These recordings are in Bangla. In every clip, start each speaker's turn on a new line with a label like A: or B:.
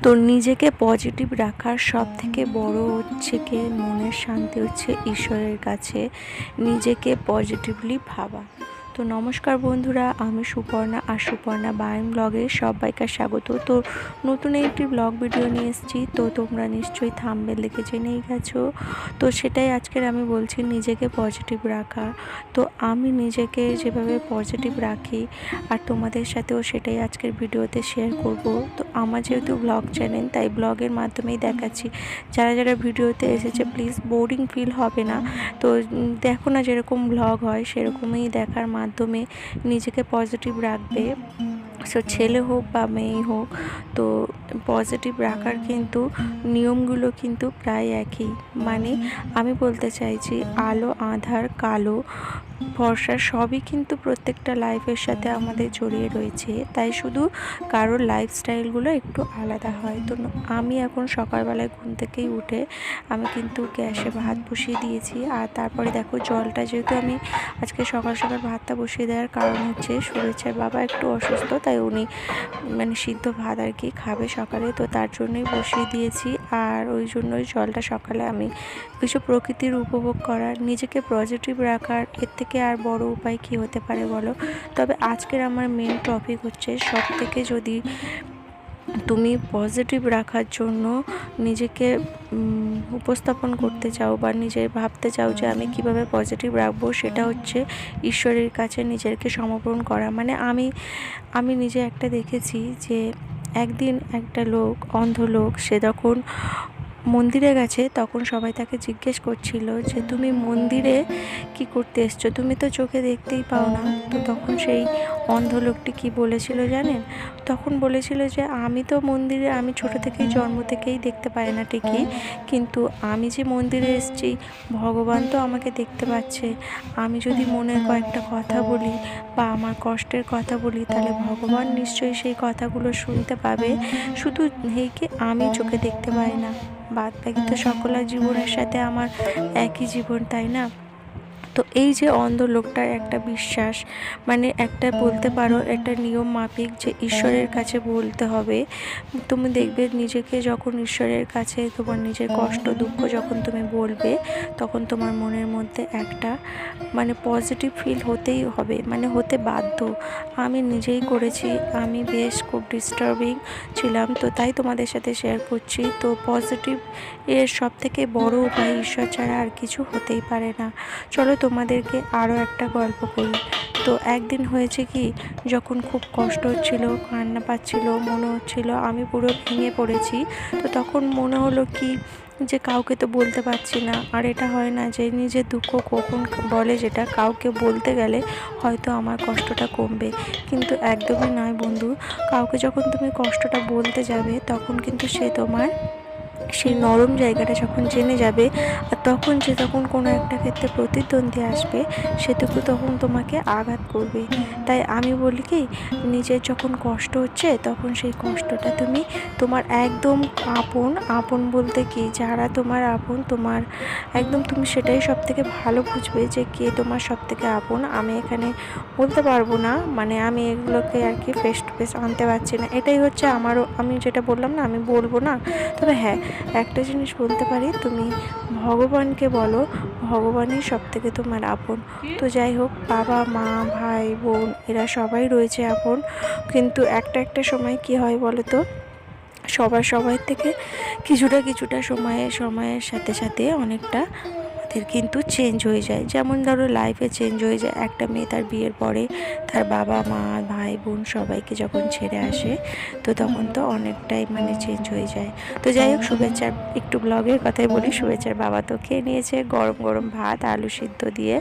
A: তো নিজেকে পজিটিভ রাখার সব থেকে বড় হচ্ছে কি মনের শান্তি হচ্ছে ঈশ্বরের কাছে নিজেকে পজিটিভলি ভাবা। তো নমস্কার বন্ধুরা, আমি সুপর্ণা আর সুপর্ণা বাইম ব্লগে সবাইকে স্বাগত। তো নতুন একটি ব্লগ ভিডিও নিয়ে এসেছি। তো তোমরা নিশ্চয়ই থাম্বনেল দেখে জেনেই গেছো। তো সেটাই আজকের আমি বলছি, নিজেকে পজিটিভ রাখা। তো আমি নিজেকে যেভাবে পজিটিভ রাখি আর তোমাদের সাথেও সেটাই আজকের ভিডিওতে শেয়ার করব। তো আমার যেহেতু ব্লগ চ্যানেল, তাই ব্লগের মাধ্যমেই দেখাচ্ছি। যারা যারা ভিডিওতে এসেছে প্লিজ বোরিং ফিল হবে না। তো দেখো না, যেরকম ব্লগ হয় সেরকমই দেখার মাধ্যমে নিজেকে পজিটিভ রাখবে। সো ছেলে হোক বা মেয়ে হোক, তো পজিটিভ রাখার কিন্তু নিয়মগুলো কিন্তু প্রায় একই। মানে আমি বলতে চাইছি, আলো আঁধার কালো ভরসা সবই কিন্তু প্রত্যেকটা লাইফের সাথে আমাদের জড়িয়ে রয়েছে। তাই শুধু কারোর লাইফস্টাইলগুলো একটু আলাদা হয়। তো আমি এখন সকালবেলায় ঘুম থেকেই উঠে আমি কিন্তু গ্যাসে ভাত বসিয়ে দিয়েছি। আর তারপরে দেখো জলটা, যেহেতু আমি আজকে সকাল সকাল ভাতটা বসিয়ে দেওয়ার কারণ হচ্ছে সুরেচার বাবা একটু অসুস্থ, তাই উনি মানে সিদ্ধ ভাত আর কি খাবে সকালে। তো তার জন্যই বসিয়ে দিয়েছি। আর ওই জন্যই জলটা সকালে আমি কিছু প্রকৃতির উপভোগ করার, নিজেকে পজিটিভ রাখার এর থেকে আর বড় উপায় কী হতে পারে বলো। তবে আজকের আমার মেন টপিক হচ্ছে, সব থেকে যদি তুমি পজিটিভ রাখার জন্য নিজেকে উপস্থাপন করতে চাও বা নিজের ভাবতে চাও যে আমি কিভাবে পজিটিভ রাখবো, সেটা হচ্ছে ঈশ্বরের কাছে নিজেকে সমর্পণ করা। মানে আমি নিজে একটা দেখেছি যে একদিন একটা লোক, অন্ধ লোক, সে যখন মন্দিরে গেছে তখন সবাই তাকে জিজ্ঞেস করছিল যে তুমি মন্দিরে কি করতে এসছো, তুমি তো চোখে দেখতেই পাও না। তো তখন সেই অন্ধ লোকটি কী বলেছিল জানেন? তখন বলেছিল যে আমি তো মন্দিরে, আমি ছোটো থেকেই জন্ম থেকেই দেখতে পাই না ঠিকই, কিন্তু আমি যে মন্দিরে এসেছি ভগবান তো আমাকে দেখতে পাচ্ছে। আমি যদি মনের কয়েকটা কথা বলি বা আমার কষ্টের কথা বলি, তাহলে ভগবান নিশ্চয়ই সেই কথাগুলো শুনতে পাবে। শুধু কি আমি চোখে দেখতে পাই না, বাদ বাকি তো সকলের জীবনের সাথে আমার একই জীবন, তাই না? তো এই যে অন্ধ লোকটার একটা বিশ্বাস, মানে একটা বলতে পারো একটা নিয়ম মাফিক যে ঈশ্বরের কাছে বলতে হবে। তুমি দেখবে নিজেকে যখন ঈশ্বরের কাছে তোমার নিজের কষ্ট দুঃখ যখন তুমি বলবে, তখন তোমার মনের মধ্যে একটা মানে পজিটিভ ফিল হতেই হবে, মানে হতে বাধ্য। আমি নিজেই করেছি, আমি বেশ খুব ডিস্টার্বিং ছিলাম, তো তাই তোমাদের সাথে শেয়ার করছি। তো পজিটিভ এর সব থেকে বড় উপায় ঈশ্বর ছাড়া আর কিছু হতেই পারে না। চলো তোমাদেরকে আরও একটা গল্প করি। তো একদিন হয়েছে কি, যখন খুব কষ্ট হচ্ছিল, কান্না পাচ্ছিল, মনে হচ্ছিল আমি পুরো ভেঙে পড়েছি। তো তখন মনে হলো কি যে কাউকে তো বলতে পারছি না। আর এটা হয় না যে নিজের দুঃখ কখন বলে, যেটা কাউকে বলতে গেলে হয়তো আমার কষ্টটা কমবে, কিন্তু একদমই নয় বন্ধু। কাউকে যখন তুমি কষ্টটা বলতে যাবে, তখন কিন্তু সে তোমার সেই নরম জায়গাটা যখন জেনে যাবে, আর তখন কোনো একটা ক্ষেত্রে প্রতিদ্বন্দ্বী আসবে, সেটুকু তখন তোমাকে আঘাত করবে। তাই আমি বলি কি, নিজের যখন কষ্ট হচ্ছে তখন সেই কষ্টটা তুমি তোমার একদম আপন বলতে কি, যারা তোমার আপন, তোমার একদম তুমি সেটাই সব থেকে ভালো বুঝবে যে কে তোমার সব থেকে আপন। আমি এখানে বলতে পারবো না, মানে আমি এগুলোকে আর কি ফেস টু ফেস আনতে পারছি না, এটাই হচ্ছে আমারও। আমি যেটা বললাম না, আমি বলবো না। তবে হ্যাঁ, একটা জিনিস বলতে পারি, তুমি ভগবানকে বলো, ভগবানই সব থেকে তোমার আপন। তো যাই হোক, বাবা মা ভাই বোন এরা সবাই রয়েছে আপন, কিন্তু একটা সময় কি হয় বলো তো, সবার থেকে কিছুটা সময়ের সাথে সাথে অনেকটা আমাদের কিন্তু চেঞ্জ হয়ে যায়। যেমন ধরো লাইফে চেঞ্জ হয়ে যায়, একটা মেয়ে তার বিয়ের পরে তার বাবা মা ভাই বোন সবাইকে যখন ছেড়ে আসে, তো তখন তো অনেকটাই মানে চেঞ্জ হয়ে যায়। তো যাই হোক, শুভেচ্ছার একটু ব্লগের কথাই বলি। শুভেচ্ছার বাবা তো খেয়ে নিয়েছে গরম গরম ভাত আলু সিদ্ধ দিয়ে।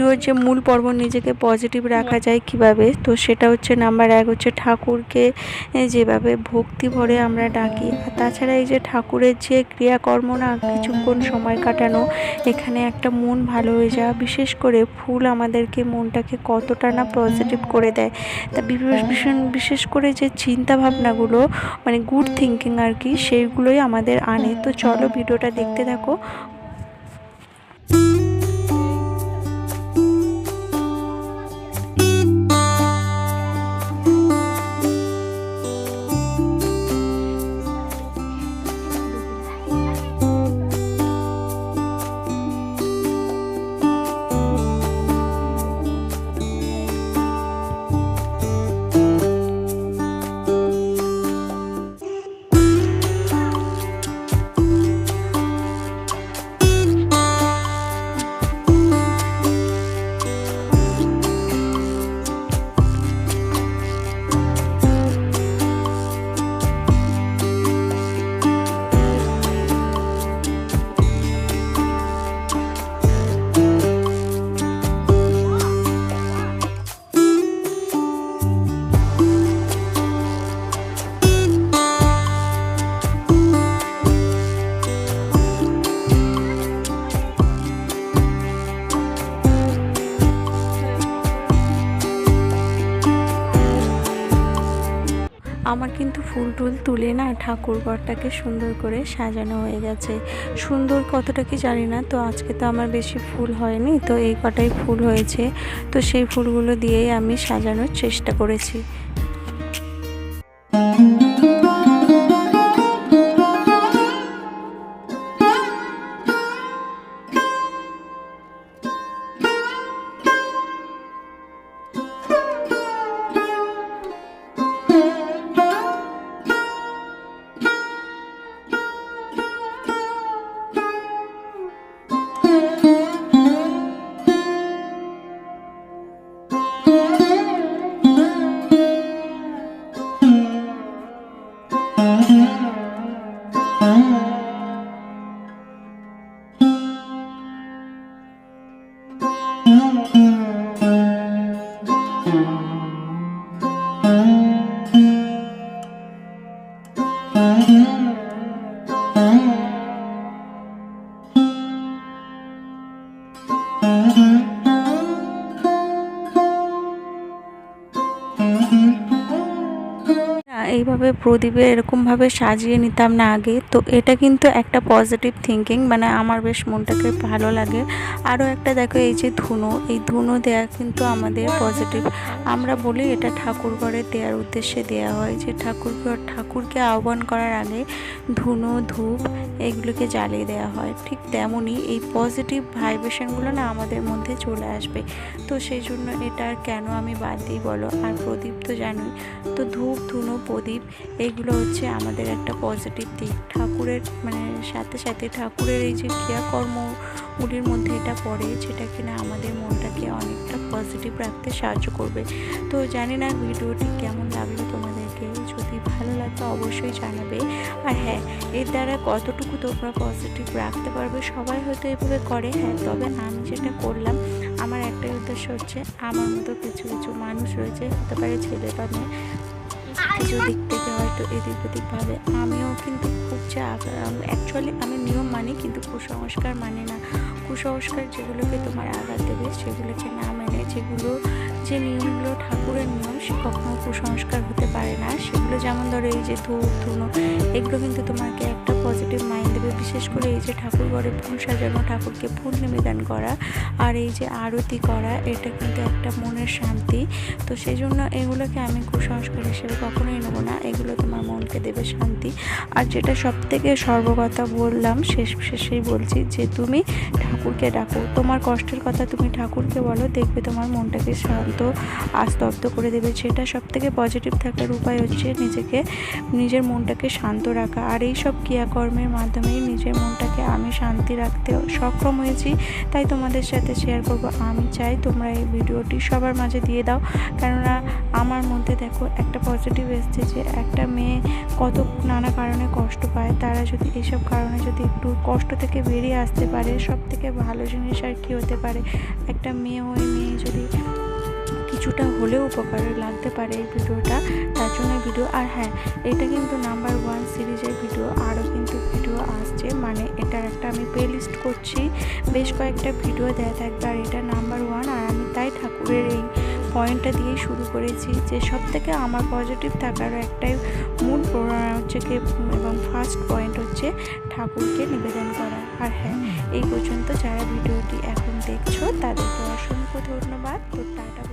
A: ভিডিওর যে মূল পর্ব নিজেকে পজিটিভ রাখা যায় কিভাবে, তো সেটা হচ্ছে নাম্বার 1 হচ্ছে ঠাকুরকে যেভাবে ভক্তি ভরে আমরা ডাকি। আর তাছাড়া এই যে ঠাকুরের যে ক্রিয়াকর্ম না, কিছুক্ষণ সময় কাটানো, এখানে একটা মন ভালো হয়ে যাওয়া, বিশেষ করে ফুল আমাদেরকে মনটাকে কতটা না পজিটিভ করে দেয়। তা বিশেষ করে যে চিন্তা ভাবনাগুলো মানে গুড থিঙ্কিং আর কি, সেইগুলোই আমাদের আনে। তো চলো ভিডিওটা দেখতে থাকো। আমার কিন্তু ফুল টুল তুলে না ঠাকুর ঘরটাকে সুন্দর করে সাজানো হয়ে গেছে। সুন্দর কতটা কি জানি না, তো আজকে তো আমার বেশি ফুল হয়নি, তো এই কটাই ফুল হয়েছে। তো সেই ফুলগুলো দিয়েই আমি সাজানোর চেষ্টা করেছি। এইভাবে প্রদীপে এরকমভাবে সাজিয়ে নিতাম না আগে। তো এটা কিন্তু একটা পজিটিভ থিঙ্কিং, মানে আমার বেশ মনটাকে ভালো লাগে। আরও একটা দেখো, এই যে ধুনো, এই ধুনো দেয়া কিন্তু আমাদের পজিটিভ। আমরা বলি এটা ঠাকুর ঘরে দেওয়ার উদ্দেশ্যে দেওয়া হয়, যে ঠাকুরকে আহ্বান করার আগে ধুনো ধূপ এগুলোকে জ্বালিয়ে দেওয়া হয়। ঠিক তেমনই এই পজিটিভ ভাইব্রেশনগুলো না আমাদের মধ্যে চলে আসবে। তো সেই জন্য এটা আর কেন আমি বাদ দিই বলো। আর প্রদীপ তো জানোই, তো ধূপ ধুনো প্রদীপ এইগুলো হচ্ছে আমাদের একটা পজিটিভ দিক। ঠাকুরের মানে সাথে সাথে ঠাকুরের এই যে ক্রিয়াকর্মগুলির মধ্যে এটা পড়ে, যেটা কিনা আমাদের মনটাকে অনেকটা পজিটিভ রাখতে সাহায্য করবে। তো জানি না ভিডিওটি কেমন লাগলো তোমাদেরকে, যদি ভালো লাগে অবশ্যই জানাবে। আর হ্যাঁ, এর দ্বারা কতটুকু তোমরা পজিটিভ রাখতে পারবে, সবাই হয়তো এভাবে করে, হ্যাঁ, তবে আমি যেটা করলাম আমার একটাই উদ্দেশ্য হচ্ছে, আমার মতো কিছু কিছু মানুষ রয়েছে, হতে পারে ছেলে বা মেয়ে, কিছু দিক থেকে হয়তো এদিক ওদিক ভাবে। আমিও কিন্তু খুব অ্যাকচুয়ালি আমি নিয়ম মানি, কিন্তু কুসংস্কার মানি না। কুসংস্কার যেগুলোকে তোমার আঘাত দেবে সেগুলোকে না মেনে, যেগুলো যে নিয়মগুলো ঠাকুরের নিয়ম, সে কখনো কুসংস্কার হতে পারে না। সেগুলো যেমন ধরো এই যে ধূপ ধুনো, এগুলো কিন্তু তোমাকে একটা পজিটিভ মাইন্ড দেবে। বিশেষ করে এই যে ঠাকুর ঘরে ফুল সাজানো, ঠাকুরকে ফুল নিবেদন করা, আর এই যে আরতি করা, এটা কিন্তু একটা মনের শান্তি। তো সেই জন্য এগুলোকে আমি কুসংস্কার হিসেবে কখনোই নেব না। এগুলো তোমার মনকে দেবে শান্তি। আর যেটা সবথেকে সর্বকথা বললাম, শেষেই বলছি, যে তুমি ঠাকুরকে ডাকো, তোমার কষ্টের কথা তুমি ঠাকুরকে বলো, দেখবে তোমার মনটাকে শান্ত আস্তব্ধ করে দেবে। যেটা সবথেকে পজিটিভ থাকার উপায় হচ্ছে নিজের মনটাকে শান্ত রাখা। আর এই সব কর্মের মাধ্যমেই নিজের মনটাকে আমি শান্তি রাখতে সক্ষম হয়েছি, তাই তোমাদের সাথে শেয়ার করব। আমি চাই তোমরা এই ভিডিওটি সবার মাঝে দিয়ে দাও, কেননা আমার মধ্যে দেখো একটা পজিটিভ এসছে যে একটা মেয়ে কত নানা কারণে কষ্ট পায়, তারা যদি এইসব কারণে যদি একটু কষ্ট থেকে বেরিয়ে আসতে পারে, সব থেকে ভালো জিনিস আর কি হতে পারে। একটা মেয়ে যদি কিছুটা হলেও উপকারে লাগতে পারে এই ভিডিওটা, তার জন্য ভিডিও। আর হ্যাঁ, এটা কিন্তু নাম্বার 1 সিরিজের ভিডিও, আরও কিন্তু ভিডিও আসছে, মানে এটার একটা আমি প্লে লিস্ট করছি, বেশ কয়েকটা ভিডিও দেয়া থাকবে। আর এটা নাম্বার 1, আর আমি তাই ঠাকুরের এই পয়েন্টটা দিয়েই শুরু করেছি যে সব থেকে আমার পজিটিভ থাকার একটাই মূল প্রেরণা হচ্ছে কি, এবং ফার্স্ট পয়েন্ট হচ্ছে ঠাকুরকে নিবেদন করা। আর হ্যাঁ, এই পর্যন্ত যারা ভিডিওটি এখন দেখছো তাদেরকে অসংখ্য ধন্যবাদ। তো টাটা।